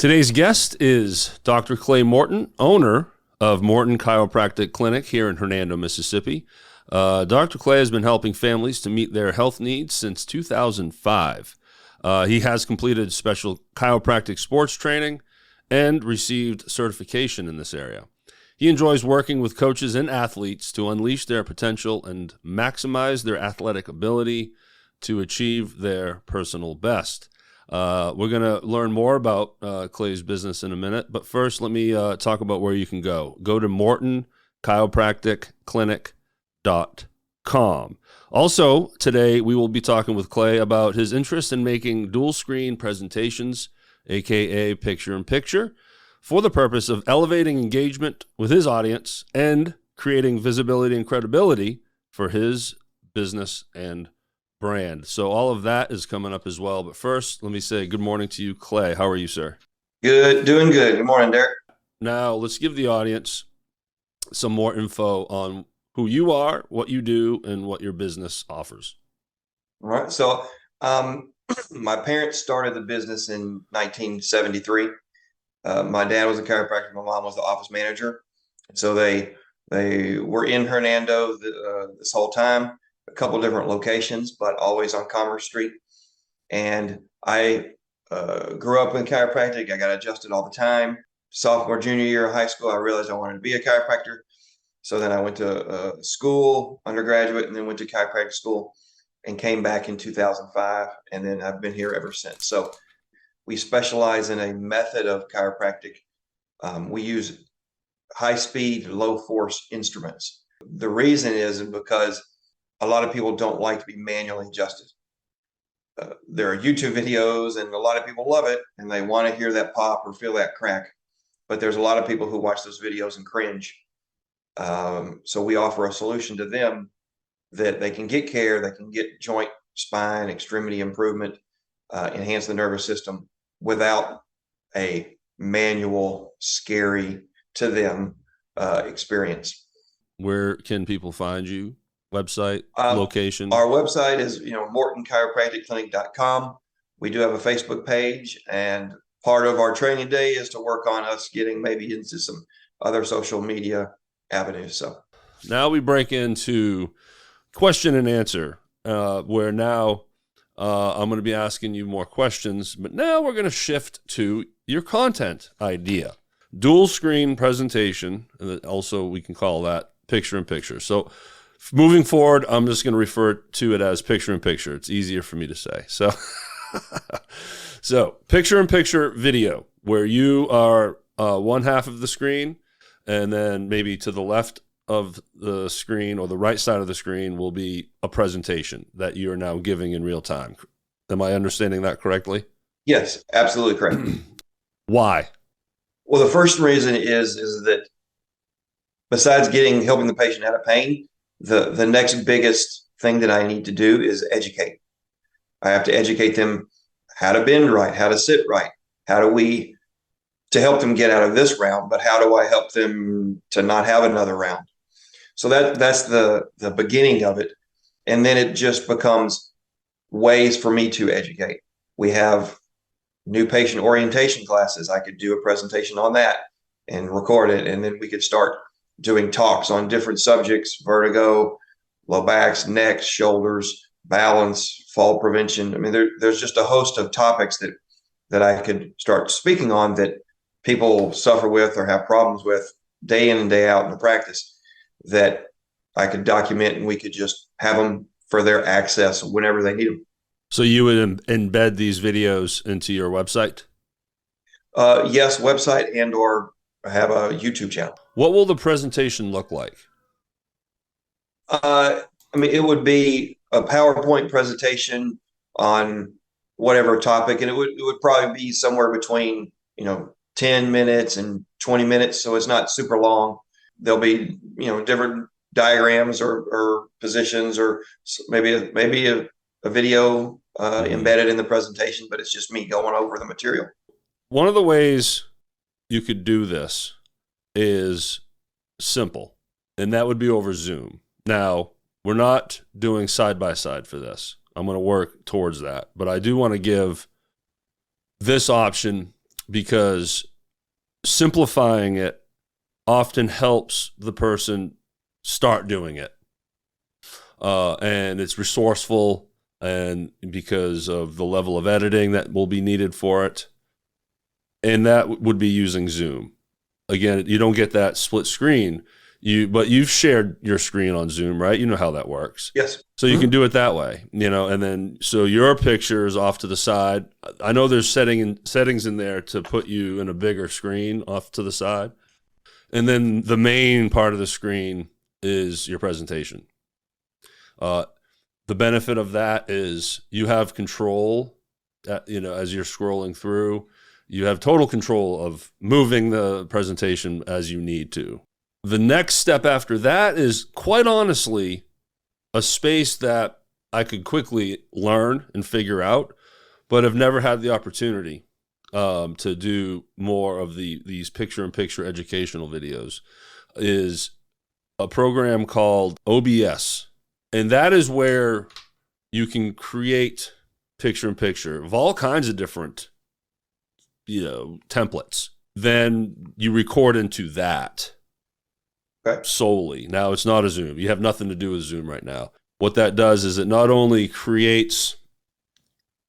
Today's guest is Dr. Clay Morton, owner of Morton Chiropractic Clinic here in Hernando, Mississippi. Dr. Clay has been helping families to meet their health needs since 2005. He has completed special chiropractic sports training and received certification in this area. He enjoys working with coaches and athletes to unleash their potential and maximize their athletic ability to achieve their personal best. We're going to learn more about Clay's business in a minute, but first let me talk about where you can go. Go to mortonchiropracticclinic.com. Also, today we will be talking with Clay about his interest in making dual screen presentations, aka picture-in-picture, for the purpose of elevating engagement with his audience and creating visibility and credibility for his business and brand. So all of that is coming up as well. But first, let me say good morning to you, Clay. How are you, sir? Good, doing good. Good morning, Derek. Now, let's give the audience some more info on who you are, what you do, and what your business offers. All right. So my parents started the business in 1973. My dad was a chiropractor. My mom was the office manager. So they were in Hernando this whole time, a couple different locations, but always on Commerce Street. And I grew up in chiropractic. I got adjusted all the time. Sophomore, junior year of high school, I realized I wanted to be a chiropractor. So then I went to school, undergraduate, and then went to chiropractic school and came back in 2005. And then I've been here ever since. So we specialize in a method of chiropractic. We use high-speed, low-force instruments. The reason is because a lot of people don't like to be manually adjusted. There are YouTube videos, and a lot of people love it, and they want to hear that pop or feel that crack. But there's a lot of people who watch those videos and cringe. So we offer a solution to them that they can get care, they can get joint, spine, extremity improvement, enhance the nervous system without a manual, scary to them experience. Where can people find you? Website, location? Our website is, mortonchiropracticclinic.com. We do have a Facebook page, and part of our training day is to work on us getting maybe into some other social media avenues. So now we break into question and answer, where now I'm going to be asking you more questions, but now we're going to shift to your content idea. Dual screen presentation, and also we can call that picture-in-picture. So moving forward, I'm just going to refer to it as picture-in-picture. It's easier for me to say. So, so picture-in-picture video, where you are one half of the screen, and then maybe to the left of the screen or the right side of the screen will be a presentation that you're now giving in real time. Am I understanding that correctly? Yes, absolutely correct. Why? Well, the first reason is that besides helping the patient out of pain, the next biggest thing that I need to do is educate. I have to educate them how to bend right, how to sit right, to help them get out of this round, but how do I help them to not have another round? So that's the beginning of it. And then it just becomes ways for me to educate. We have new patient orientation classes. I could do a presentation on that and record it. And then we could start doing talks on different subjects: vertigo, low backs, necks, shoulders, balance, fall prevention. I mean, there's just a host of topics that I could start speaking on that people suffer with or have problems with day in and day out in the practice, that I could document, and we could just have them for their access whenever they need them. So you would embed these videos into your website? Yes, website or have a YouTube channel. What will the presentation look like? It would be a PowerPoint presentation on whatever topic, and it would probably be somewhere between 10 minutes and 20 minutes, so it's not super long. There'll be different diagrams or positions, or maybe a video embedded in the presentation, but it's just me going over the material. One of the ways you could do this is simple, and that would be over Zoom. Now, we're not doing side-by-side for this. I'm going to work towards that, but I do want to give this option because simplifying it often helps the person start doing it. And it's resourceful, and because of the level of editing that will be needed for it. And that would be using Zoom. Again, you don't get that split screen, but you've shared your screen on Zoom, right? You know how that works. Yes. So you can do it that way, and then so your picture is off to the side. I know there's settings in there to put you in a bigger screen off to the side. And then the main part of the screen is your presentation. The benefit of that is you have control, as you're scrolling through. You have total control of moving the presentation as you need to. The next step after that is, quite honestly, a space that I could quickly learn and figure out, but have never had the opportunity to do more of these picture-in-picture educational videos, is a program called OBS. And that is where you can create picture-in-picture of all kinds of different templates. Then you record into that. Okay. Solely. Now, it's not a Zoom. You have nothing to do with Zoom right now. What that does is it not only creates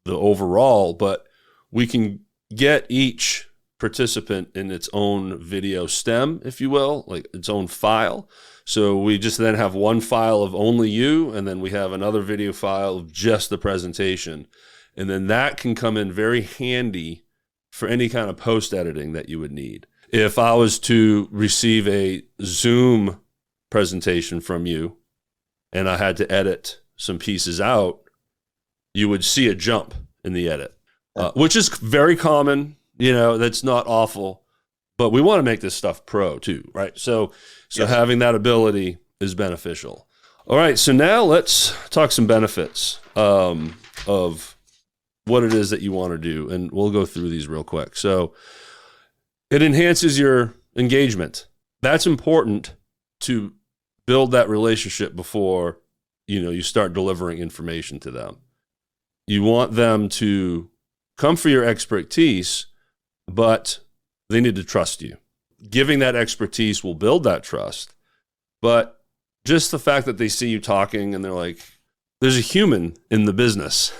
the overall, but we can get each participant in its own video stem, if you will, like its own file. So we just then have one file of only you, and then we have another video file of just the presentation. And then that can come in very handy for any kind of post editing that you would need. If I was to receive a Zoom presentation from you and I had to edit some pieces out, you would see a jump in the edit, which is very common. That's not awful, but we want to make this stuff pro too, right? So Yes. Having that ability is beneficial. All right, so now let's talk some benefits of what it is that you want to do, and we'll go through these real quick. So it enhances your engagement. That's important to build that relationship before, you start delivering information to them. You want them to come for your expertise, but they need to trust you. Giving that expertise will build that trust. But just the fact that they see you talking and they're like, there's a human in the business.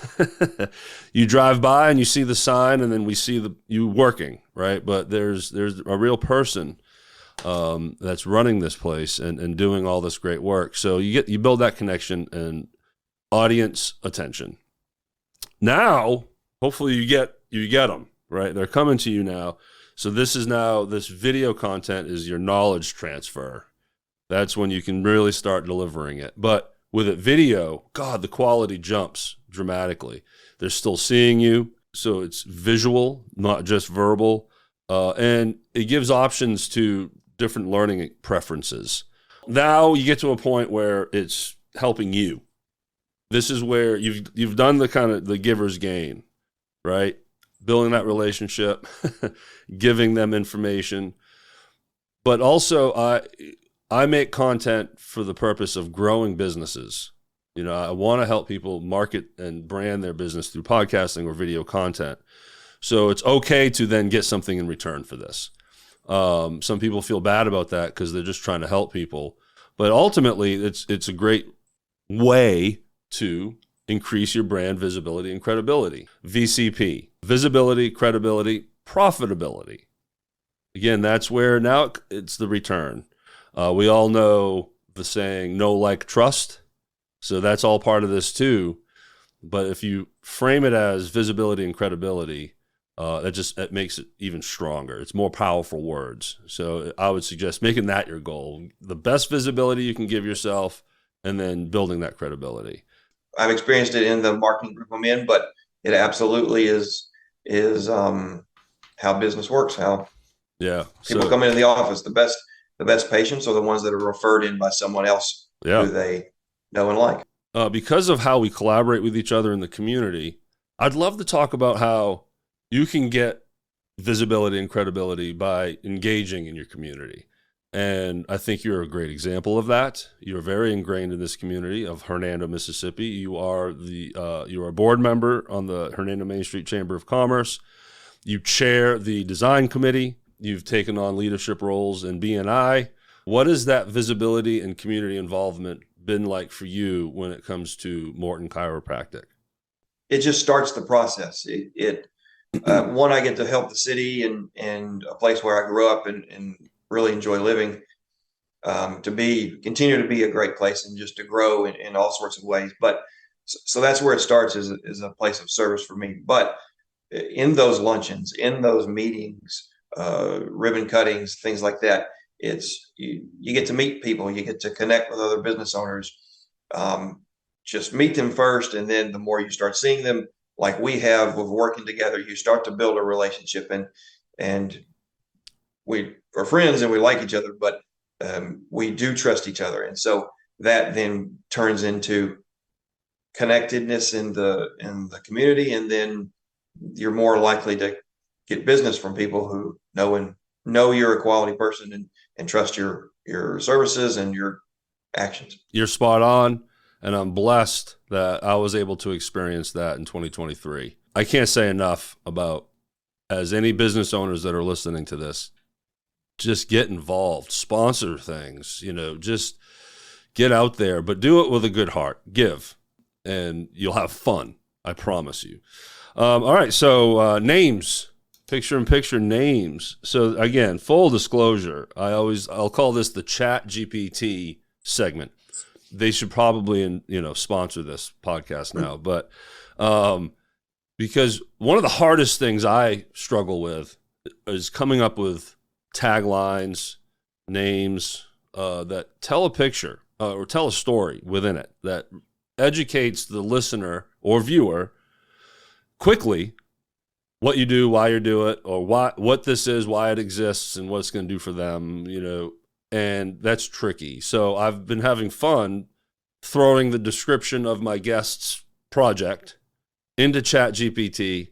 You drive by and you see the sign, and then we see you working, right? But there's a real person that's running this place and doing all this great work. So you build that connection and audience attention. Now, hopefully you get them, right? They're coming to you now. So this video content is your knowledge transfer. That's when you can really start delivering it. But with it video, God, the quality jumps dramatically. They're still seeing you, so it's visual, not just verbal. And it gives options to different learning preferences. Now you get to a point where it's helping you. This is where you've done the kind of the giver's gain, right? Building that relationship, giving them information. But also I make content for the purpose of growing businesses. I want to help people market and brand their business through podcasting or video content. So it's okay to then get something in return for this. Some people feel bad about that because they're just trying to help people. But ultimately, it's a great way to increase your brand visibility and credibility. VCP, visibility, credibility, profitability. Again, that's where now it's the return. We all know the saying, know, like, trust. So that's all part of this too. But if you frame it as visibility and credibility, that makes it even stronger. It's more powerful words. So I would suggest making that your goal. The best visibility you can give yourself, and then building that credibility. I've experienced it in the marketing group I'm in, but it absolutely is how business works. How people come into the office. The best patients are the ones that are referred in by someone else who they know and like. Because of how we collaborate with each other in the community, I'd love to talk about how you can get visibility and credibility by engaging in your community. And I think you're a great example of that. You're very ingrained in this community of Hernando, Mississippi. You are a board member on the Hernando Main Street Chamber of Commerce. You chair the design committee. You've taken on leadership roles in BNI. What has that visibility and community involvement been like for you when it comes to Morton Chiropractic? It just starts the process. One, I get to help the city and a place where I grew up and really enjoy living, to continue to be a great place and just to grow in all sorts of ways. But so that's where it starts, is a place of service for me. But in those luncheons, in those meetings, ribbon cuttings, things like that, you get to meet people, you get to connect with other business owners. Just meet them first, and then the more you start seeing them, like we have with working together, you start to build a relationship, and we are friends and we like each other, but we do trust each other, and so that then turns into connectedness in the community, and then you're more likely to get business from people who know you're a quality person and trust your services and your actions. You're spot on, and I'm blessed that I was able to experience that in 2023. I can't say enough about, as any business owners that are listening to this, just get involved, sponsor things, just get out there, but do it with a good heart. Give, and you'll have fun. I promise you. All right. So names, picture-in-picture names. So again, full disclosure, I'll call this the Chat GPT segment. They should probably, sponsor this podcast now, but because one of the hardest things I struggle with is coming up with taglines, names that tell a picture or tell a story within it that educates the listener or viewer quickly what you do, why you do it, or what this is, why it exists, and what it's going to do for them, and that's tricky. So I've been having fun throwing the description of my guest's project into ChatGPT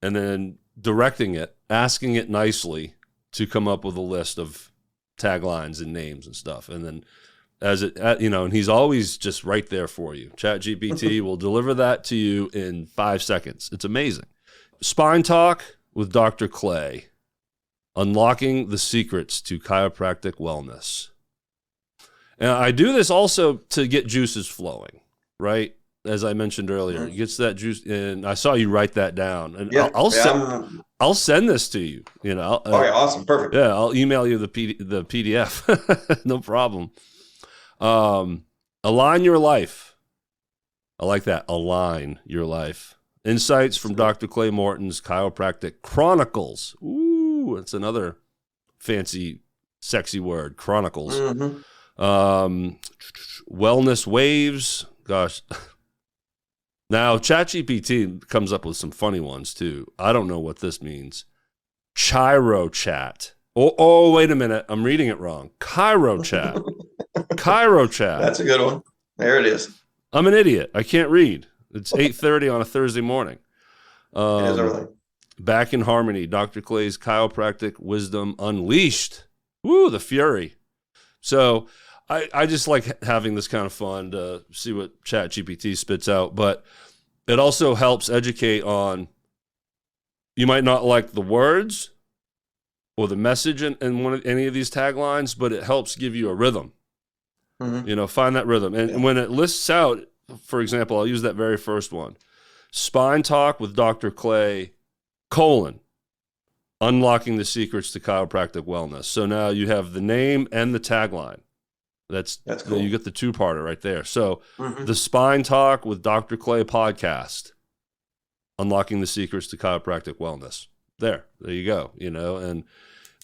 and then directing it, asking it nicely to come up with a list of taglines and names and stuff. And then and he's always just right there for you. ChatGPT will deliver that to you in 5 seconds. It's amazing. Spine Talk with Dr. Clay, unlocking the secrets to chiropractic wellness. And I do this also to get juices flowing, right? As I mentioned earlier, it gets that juice. And I saw you write that down. And Yeah, I'll send this to you. Okay, awesome, perfect. Yeah, I'll email you the PDF. No problem. Align your life. I like that. Align your life. Insights from Dr. Clay Morton's Chiropractic Chronicles. Ooh, it's another fancy, sexy word. Chronicles. Mm-hmm. Wellness waves. Gosh. Now, ChatGPT comes up with some funny ones, too. I don't know what this means. Chirochat. Oh, wait a minute. I'm reading it wrong. Chirochat. Chirochat. That's a good one. There it is. I'm an idiot. I can't read. It's 8:30 on a Thursday morning. It is early. Back in Harmony, Dr. Clay's Chiropractic Wisdom Unleashed. Woo, the fury. So I just like having this kind of fun to see what ChatGPT spits out, but it also helps educate on, you might not like the words or the message in any of these taglines, but it helps give you a rhythm. Mm-hmm. Find that rhythm. And when it lists out, for example, I'll use that very first one. Spine Talk with Dr. Clay, unlocking the secrets to chiropractic wellness. So now you have the name and the tagline. That's cool. You get the two-parter right there. So the Spine Talk with Dr. Clay podcast, unlocking the secrets to chiropractic wellness. There you go. And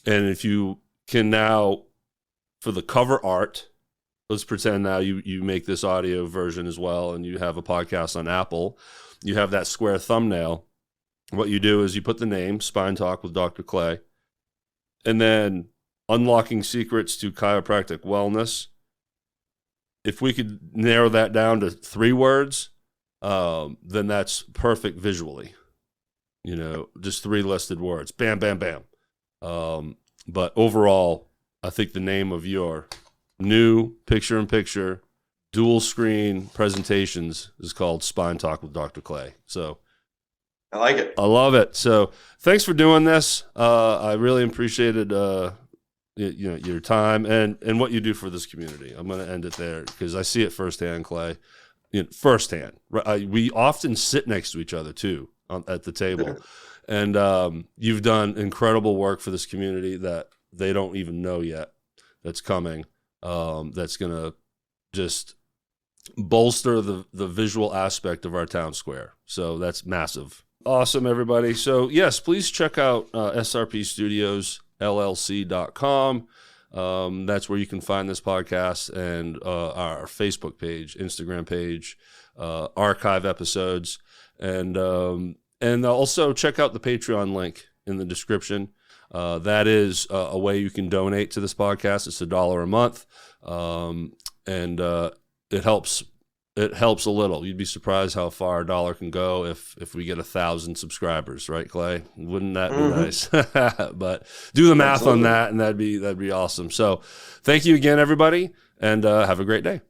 if you can now, for the cover art, let's pretend now you make this audio version as well, and you have a podcast on Apple. You have that square thumbnail. What you do is you put the name, Spine Talk with Dr. Clay, and then unlocking secrets to chiropractic wellness. If we could narrow that down to 3 words, then that's perfect visually. Just 3 listed words. Bam, bam, bam. But overall, I think the name of your new picture-in-picture dual screen presentations is called Spine Talk with Dr. Clay. So I like it. I love it. So thanks for doing this. I really appreciated your time and what you do for this community. I'm going to end it there because I see it firsthand, Clay. Firsthand. We often sit next to each other too at the table, and you've done incredible work for this community that they don't even know yet. That's coming. That's going to just bolster the visual aspect of our town square. So that's massive. Awesome, everybody. So yes, please check out srpstudiosllc.com. That's where you can find this podcast and our Facebook page, Instagram page, archive episodes, and also check out the Patreon link in the description. That is a way you can donate to this podcast. It's $1 a month, and it helps. It helps a little. You'd be surprised how far $1 can go if we get 1,000 subscribers, right, Clay? Wouldn't that be nice? But do the math on that, and that'd be awesome. So, thank you again, everybody, and have a great day.